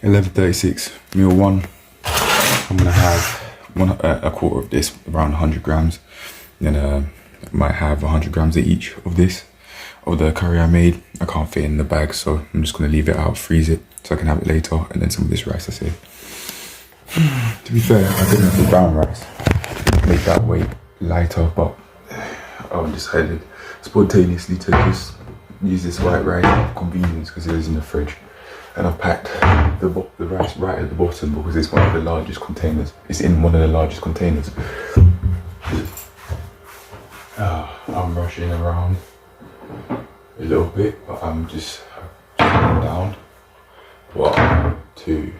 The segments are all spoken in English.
1136 meal one. I'm gonna have a quarter of this, around 100 grams. Then might have 100 grams of each of this, of the curry I made. I can't fit it in the bag, so I'm just gonna leave it out, freeze it, so I can have it later. And then some of this rice I saved. To be fair, I didn't have the brown rice, make that weight lighter, but I decided spontaneously to just use this white rice for convenience because it was in the fridge. And I've packed the rice right at the bottom because it's one of the largest containers. It's in one of the largest containers. I'm rushing around a little bit, but I'm just counting down. 1, 2,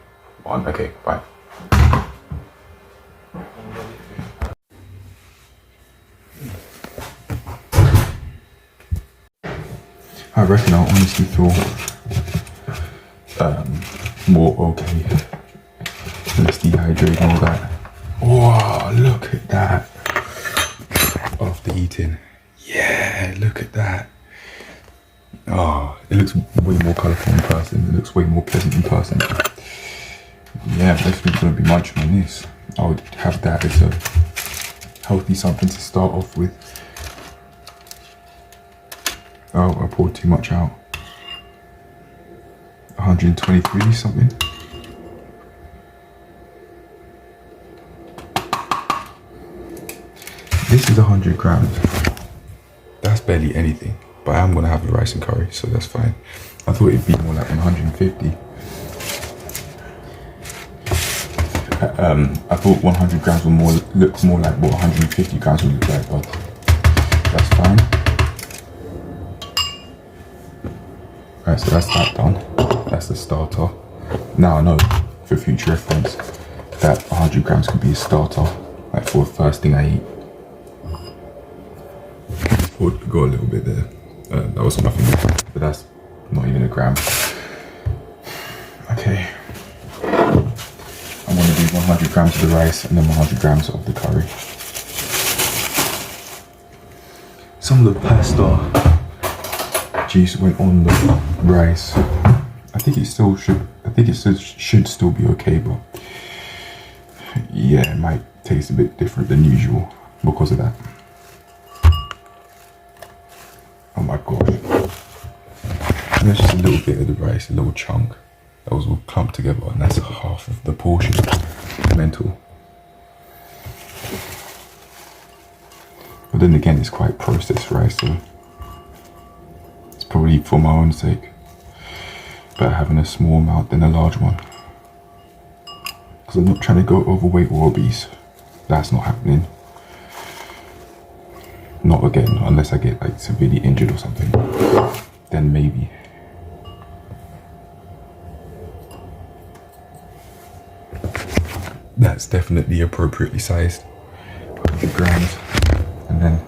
1. Okay, bye. I reckon I'll honestly feel more okay. Let's dehydrate and all that. Wow, look at that. After eating. Yeah, look at that. Oh, it looks way more colourful in person. It looks way more pleasant in person. Yeah, I'm definitely going to be munching on this. I would have that as a healthy something to start off with. Oh, I poured too much out. 123 something. This is 100 grams. That's barely anything, but I am gonna have the rice and curry, so that's fine. I thought it'd be more like 150. I thought 100 grams would look more like what 150 grams would look like, but that's fine. Right, so that's that done. That's the starter. Now I know, for future reference, that 100 grams could be a starter, like for the first thing I eat. Got a little bit there. That was nothing, but that's not even a gram. Okay. I'm gonna do 100 grams of the rice and then 100 grams of the curry. Some of the pasta juice went on the rice. I think it still should. I think it should still be okay, but yeah, it might taste a bit different than usual because of that. Oh my gosh! And that's just a little bit of the rice, a little chunk that was all clumped together, and that's half of the portion. Mental. But then again, it's quite processed rice, so it's probably for my own sake better having a small amount than a large one. Because I'm not trying to go overweight or obese. That's not happening. Not again, unless I get like severely injured or something. Then maybe. That's definitely appropriately sized. 100 grams. And then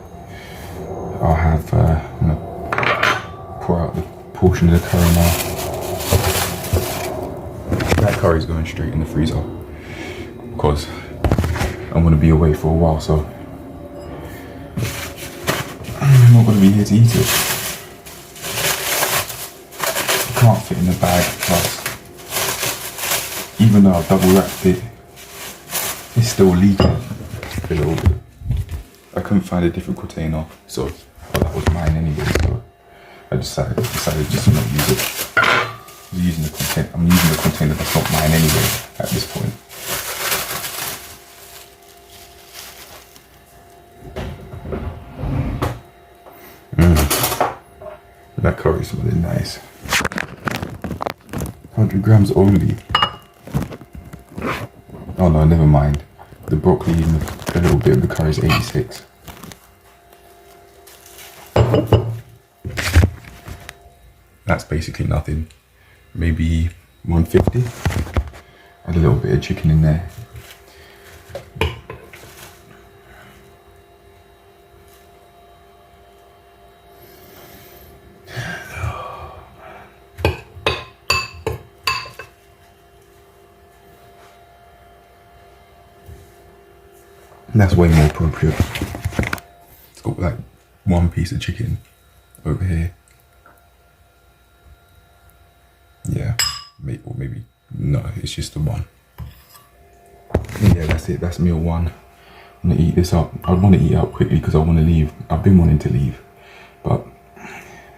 I'll have, I'm gonna pour out the portion of the curry now. That curry's going straight in the freezer because I'm gonna be away for a while, so I'm not gonna be here to eat it. It can't fit in the bag, plus even though I've double wrapped it, it's still leaking a little bit. I couldn't find a different container, so that was mine anyway, so I decided just to not use it. I'm using the container that's not mine anyway at this point. That curry's really nice. 100 grams only. Oh no, never mind. The broccoli and a little bit of the curry is 86. That's basically nothing. Maybe 150. Add a little bit of chicken in there. That's way more appropriate. It's got like one piece of chicken over here. Yeah, or maybe No, it's just the one. Yeah, that's it. That's meal one. I'm gonna eat this up. I want to eat out quickly because I want to leave. I've been wanting to leave, but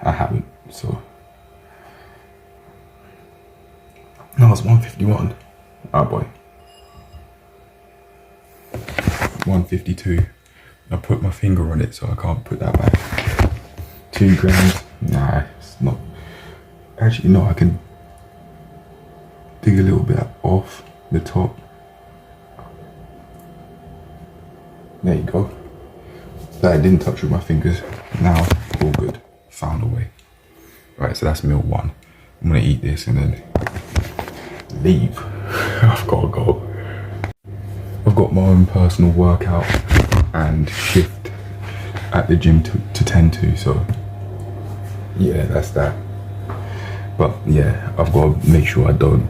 I haven't. So no, it's 151. Oh boy, 152. I put my finger on it, so I can't put that back. 2 grams. Nah, it's not. Actually, no. I can dig a little bit off the top. There you go. That I didn't touch with my fingers. Now, all good. Found a way. Right, so that's meal one. I'm gonna eat this and then leave. I've gotta go. I've got my own personal workout and shift at the gym to tend to, so yeah, that's that. But yeah, I've got to make sure I don't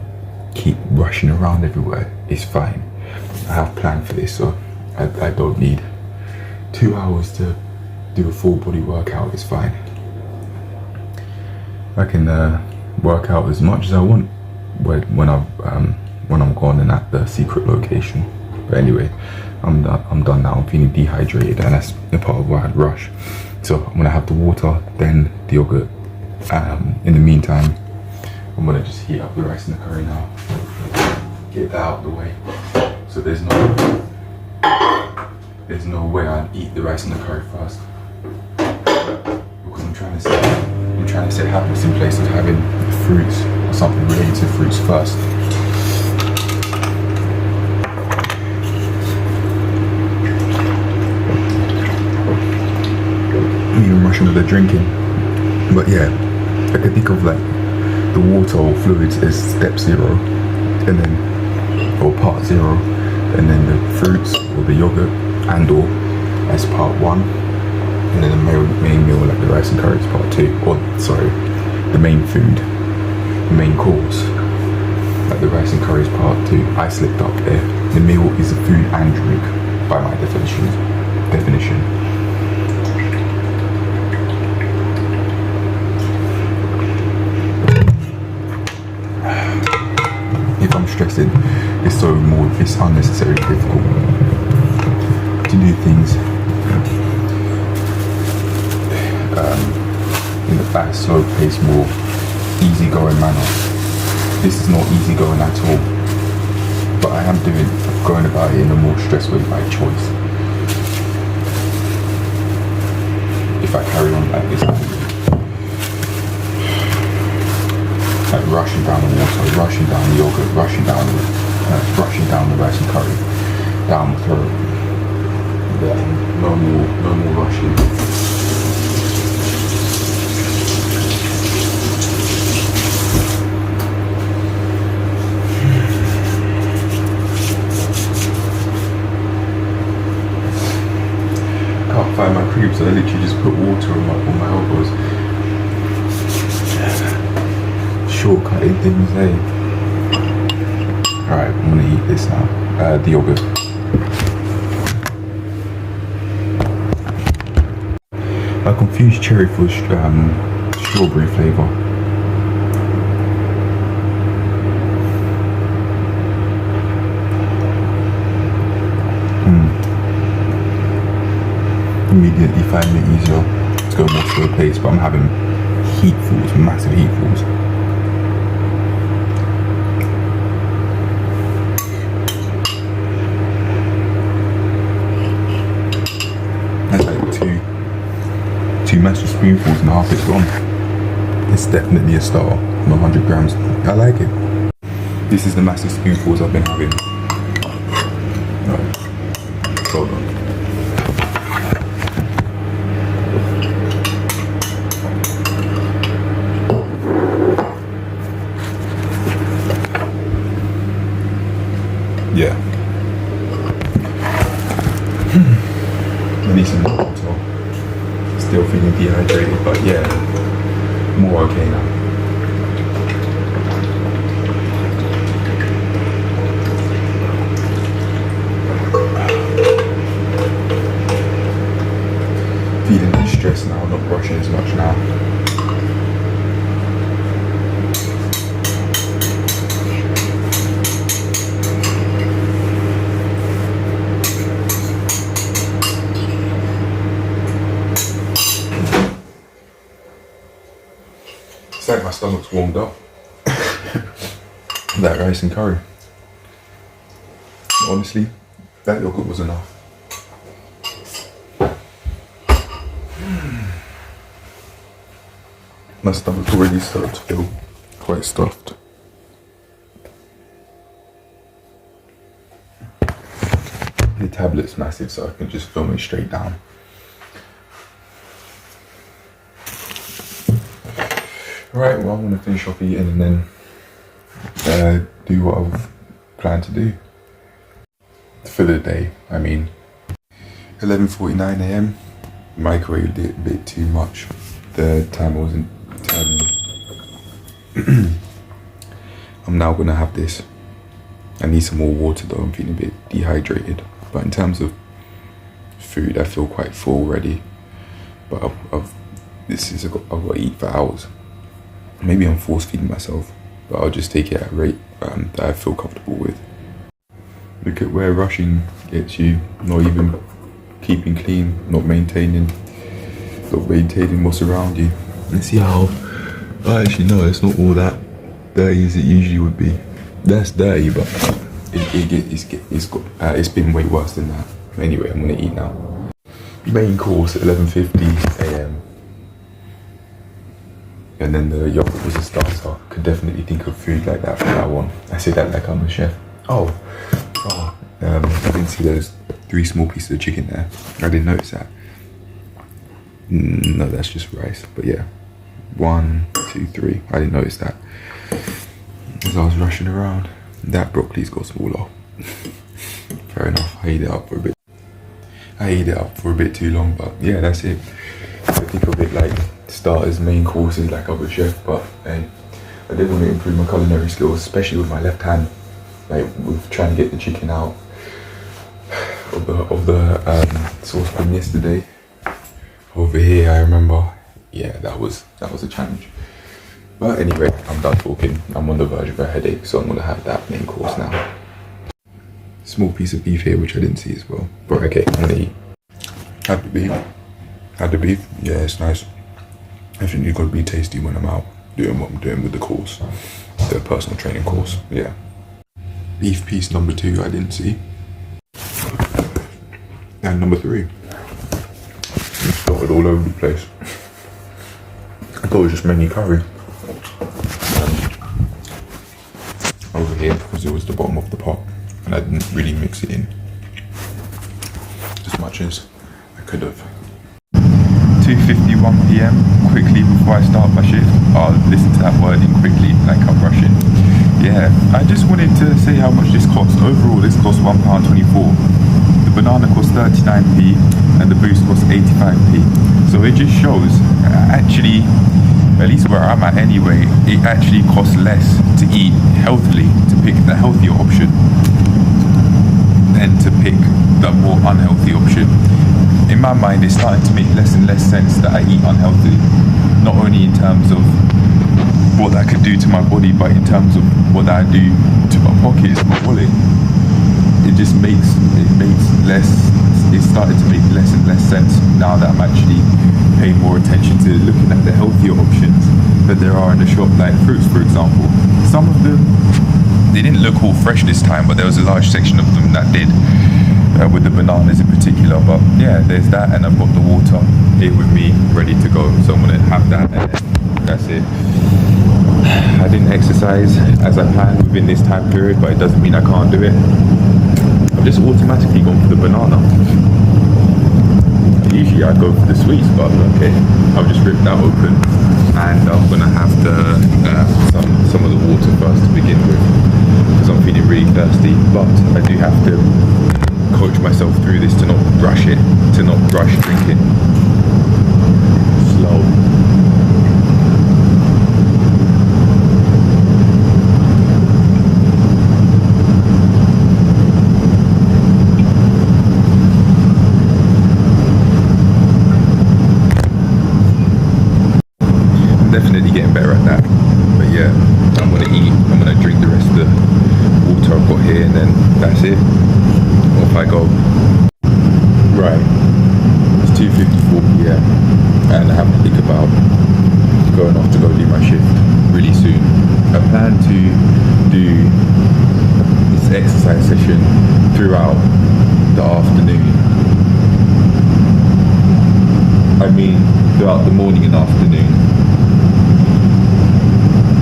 keep rushing around everywhere. It's fine. I have planned for this, so I don't need 2 hours to do a full body workout. It's fine. I can work out as much as I want when I'm gone and at the secret location. But anyway, I'm done now. I'm feeling dehydrated, and that's the part of why I'd rush. So I'm gonna have the water, then the yogurt. In the meantime, I'm gonna just heat up the rice and the curry now. Get that out of the way. So there's no way I'd eat the rice and the curry first, because I'm trying to set habits in place of having fruits or something related to fruits first. I'm even rushing with the drinking, but yeah, I can think of like the water or fluids as step 0, and then or part 0, and then the fruits or the yogurt and or as part 1, and then the main meal like the rice and curry is part 2, or sorry, the main food, the main course, like the rice and curry is part 2. I slipped up there. The meal is a food and drink by my definition. If I'm stressing, it's unnecessarily difficult to do things in a fast, slow paced, more easygoing manner. This is not easygoing at all, but I am going about it in a more stressed way by choice. If I carry on like this, like rushing down the water, rushing down the yogurt, rushing down the rice and curry down the throat. Yeah, no more rushing. Can't find my cream, so I literally just put water on my elbows. Shortcutting things, eh? Alright, I'm gonna eat this now. The yogurt. I confused cherry for strawberry flavour. Immediately finding it easier to go more slow pace, but I'm having heatfuls, massive heatfuls. That's like two massive spoonfuls and half it's gone. It's definitely a starter on 100 grams. I like it. This is the massive spoonfuls I've been having. Right. Hold on. Yeah. I need some water. Still feeling dehydrated, but yeah, more okay now. Feeling less stressed now, not rushing as much now. stomach's warmed up. That rice and curry. Honestly, that yogurt was enough. My stomach already started to feel quite stuffed. The tablet's massive, so I can just film it straight down. Right, well, I'm gonna finish off eating and then do what I've planned to do for the day. I mean, 11:49 AM. Microwaved it a bit too much. The time wasn't turning. I'm now gonna have this. I need some more water though. I'm feeling a bit dehydrated. But in terms of food, I feel quite full already. But I've got to eat for hours. Maybe I'm force feeding myself, but I'll just take it at a rate that I feel comfortable with. Look at where rushing gets you. Not even keeping clean, not maintaining what's around you. Let's see how. Actually, no, it's not all that dirty as it usually would be. That's dirty, but it's been way worse than that. Anyway, I'm gonna eat now. Main course at 11:50 AM. And then the yogurt was a starter. Could definitely think of food like that for that one. I say that like I'm a chef. I didn't see those 3 small pieces of chicken there. I didn't notice that. No, that's just rice. But yeah, 1, 2, 3. I didn't notice that as I was rushing around. That broccoli's got smaller. Fair enough. I ate it up for a bit too long, but yeah, that's it. I think of it like starters, main courses, like I'm a chef, but hey, I did want to improve my culinary skills, especially with my left hand. Like with trying to get the chicken out of the saucepan yesterday. Over here, I remember, yeah, that was a challenge. But anyway, I'm done talking. I'm on the verge of a headache, so I'm gonna have that main course now. Small piece of beef here, which I didn't see as well. But okay, I'm gonna eat. Had the beef. Yeah, it's nice. I think you've got to be tasty when I'm out doing what I'm doing with the course, the personal training course. Yeah. Beef piece number 2, I didn't see. And number 3. It's dotted all over the place. I thought it was just mainly curry. Over here, because it was the bottom of the pot, and I didn't really mix it in as much as I could have. 2:51 PM, quickly before I start my shift. I'll listen to that wording quickly, like I'm rushing. Yeah, I just wanted to say how much this cost. Overall, this cost £1.24. The banana cost 39p, and the boost cost 85p. So it just shows, actually, at least where I'm at anyway, it actually costs less to eat healthily, to pick the healthier option, than to pick the more unhealthy option. In my mind, it's starting to make less and less sense that I eat unhealthily, not only in terms of what that could do to my body, but in terms of what that I do to my pockets, my wallet. It started to make less and less sense now that I'm actually paying more attention to looking at the healthier options that there are in the shop, like fruits, for example. Some of them, they didn't look all fresh this time, but there was a large section of them that did. With the bananas in particular, but yeah, there's that, and I've got the water here with me ready to go, so I'm gonna have that, and that's it. I didn't exercise as I planned within this time period, but it doesn't mean I can't do it. I've just automatically gone for the banana. Usually I'd go for the sweets, but okay, I'll just rip that open, and I'm gonna have some of the water first to begin with, because I'm feeling really thirsty, but I do have to coach myself through this to not rush drinking. Slow. I'm definitely getting better at that. But yeah, I'm gonna eat, I'm gonna drink the rest of the water I've got here, and then that's it. Off I go. Right, it's 2:54 PM, and I have to think about going off to go do my shift really soon. I plan to do this exercise session throughout the afternoon. I mean, throughout the morning and afternoon.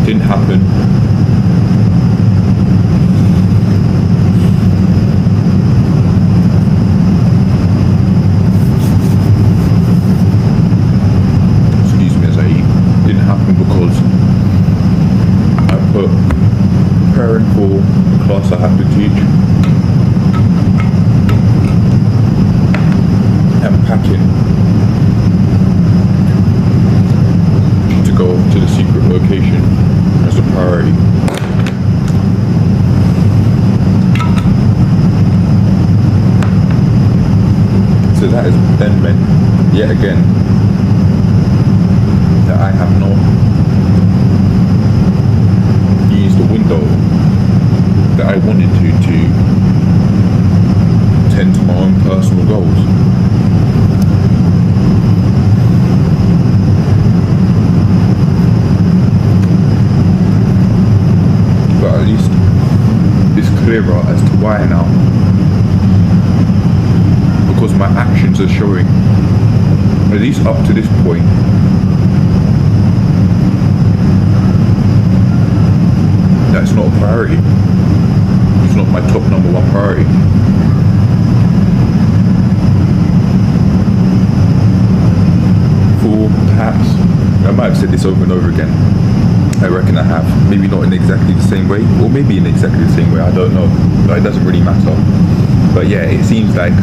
Didn't happen. Excuse me as I eat. Didn't happen because I put preparing for the class I have to teach and packing to go to the secret location as a priority. So that has then meant, yet again, that I have not used the window that I wanted to tend to my own personal goals. But at least it's clearer as to why now, because my actions are showing, at least up to this point, that's not a priority. It's not my top number one priority. For perhaps, I might have said this over and over again, I reckon I have. Maybe not in exactly the same way, or maybe in exactly the same way, I don't know. But it doesn't really matter. But yeah, it seems like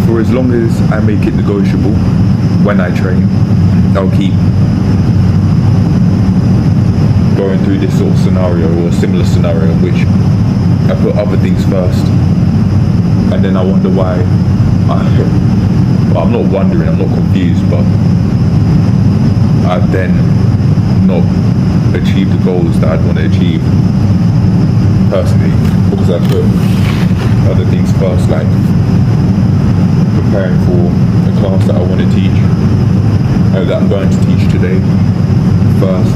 for as long as I make it negotiable when I train, I'll keep going through this sort of scenario or a similar scenario in which I put other things first. And then I wonder why well, I'm not wondering, I'm not confused, but I've then not achieved the goals that I'd want to achieve personally, because I put other things first, like preparing for a class that I want to teach, that I'm going to teach today first,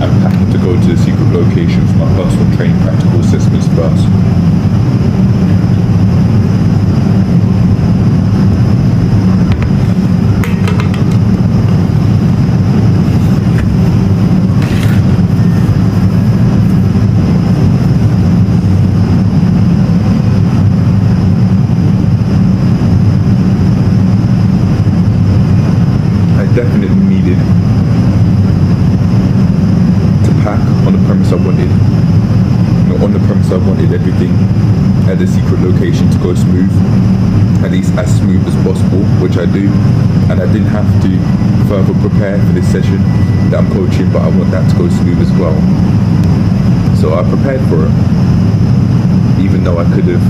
and packing to go to the secret location for my personal training practical assessments first. Definitely needed to pack on the premise I wanted. Not on the premise I wanted everything at the secret location to go smooth, at least as smooth as possible, which I do. And I didn't have to further prepare for this session that I'm coaching, but I want that to go smooth as well. So I prepared for it, even though I could have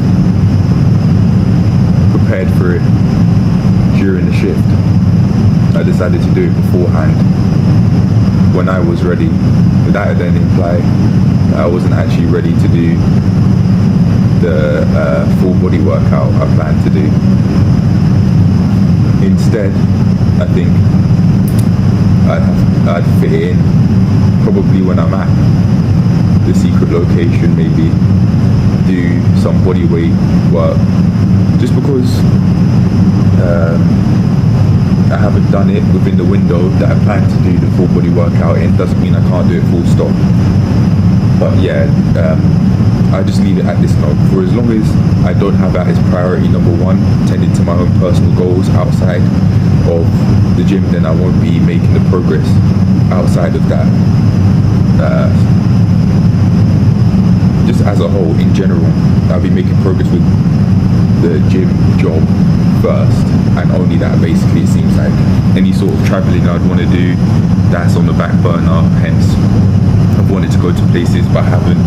prepared for it during the shift. I decided to do it beforehand when I was ready. But that would then imply that I wasn't actually ready to do the full body workout I planned to do. Instead, I think I'd fit it in probably when I'm at the secret location, maybe do some body weight work, just because I haven't done it within the window that I plan to do the full body workout in. Doesn't mean I can't do it full stop. But yeah, I just leave it at this note. For as long as I don't have that as priority number one, tending to my own personal goals outside of the gym, then I won't be making the progress outside of that. Just as a whole, in general, I'll be making progress with the gym job first, and only that. Basically, it seems like any sort of travelling I'd want to do, that's on the back burner. Hence, I've wanted to go to places but haven't,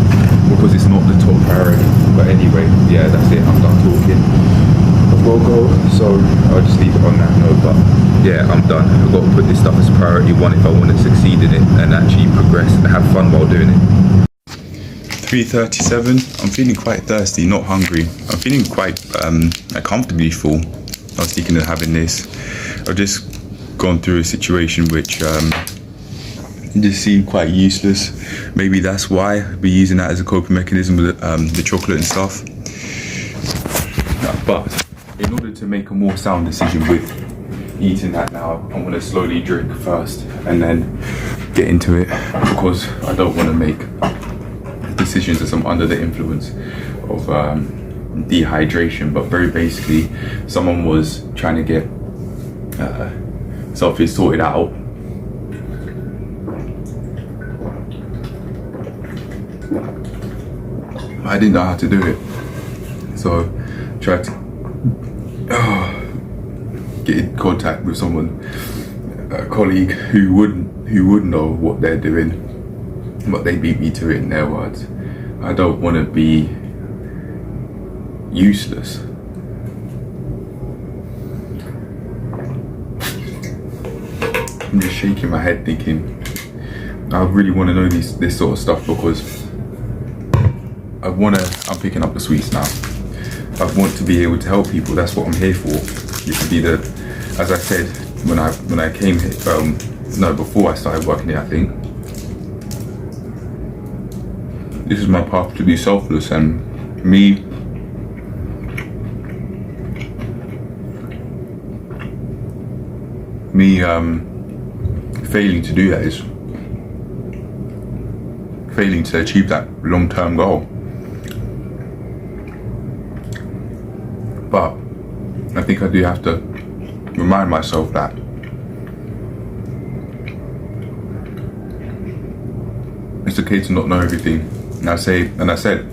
because it's not the top priority. But anyway, yeah, that's it, I'm done talking. I've got to go, so I'll just leave it on that note. But yeah, I'm done. I've got to put this stuff as priority one if I want to succeed in it and actually progress and have fun while doing it. 3:37. I'm feeling quite thirsty, not hungry. I'm feeling quite comfortably full. I was thinking of having this. I'll just gone through a situation which just seemed quite useless. Maybe that's why I'd be using that as a coping mechanism with the chocolate and stuff. But in order to make a more sound decision with eating that now, I'm going to slowly drink first and then get into it, because I don't want to make decisions as I'm under the influence of dehydration. But very basically, someone was trying to get something sorted out, I didn't know how to do it, so tried to get in contact with someone, a colleague who would know what they're doing, but they beat me to it in their words. I don't want to be useless. I'm just shaking my head thinking, I really want to know this sort of stuff, because I'm picking up the sweets now. I want to be able to help people. That's what I'm here for. It should be as I said when I came here, before I started working here, I think, this is my path to be selfless, and me failing to do that is failing to achieve that long-term goal. But I think I do have to remind myself that it's okay to not know everything. And I said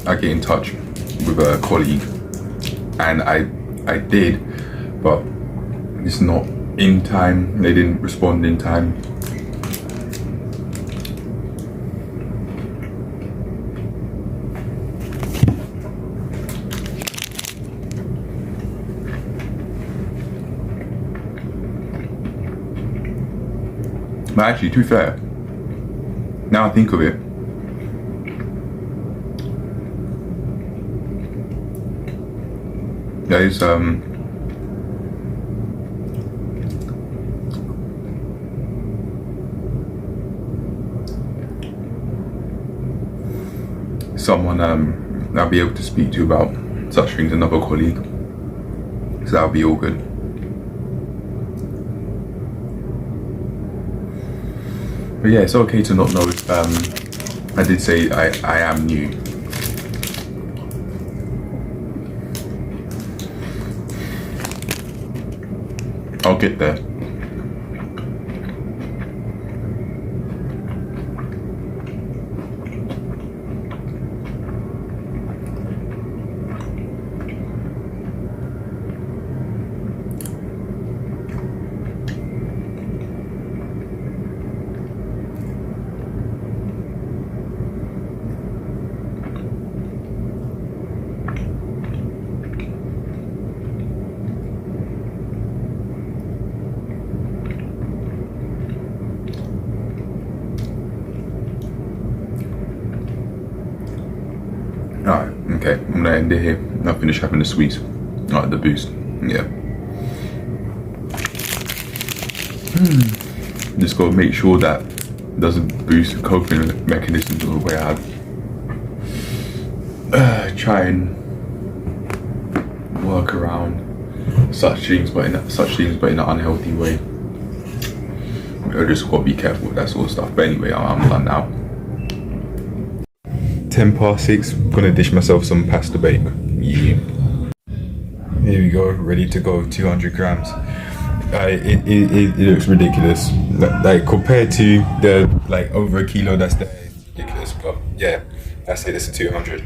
I get in touch with a colleague, and I did, but it's not in time. They didn't respond in time. But actually, to be fair, now I think of it, there is someone I'll be able to speak to about such things, another colleague, so that'll be all good. But yeah, it's okay to not know. I did say I am new. I'll get there. Alright, okay, I'm gonna end it here. I'll finish having the sweets. Alright, the boost. Yeah. Just gotta make sure that doesn't boost coping mechanisms or the way I try and work around such things, but in an unhealthy way. I just gotta be careful with that sort of stuff. But anyway, I'm done now. 6:10, gonna dish myself some pasta bake. Yeah. Here we go, ready to go. 200 grams. It looks ridiculous. Like compared to the over a kilo that's there, it's ridiculous. But yeah, that's it. It's a 200.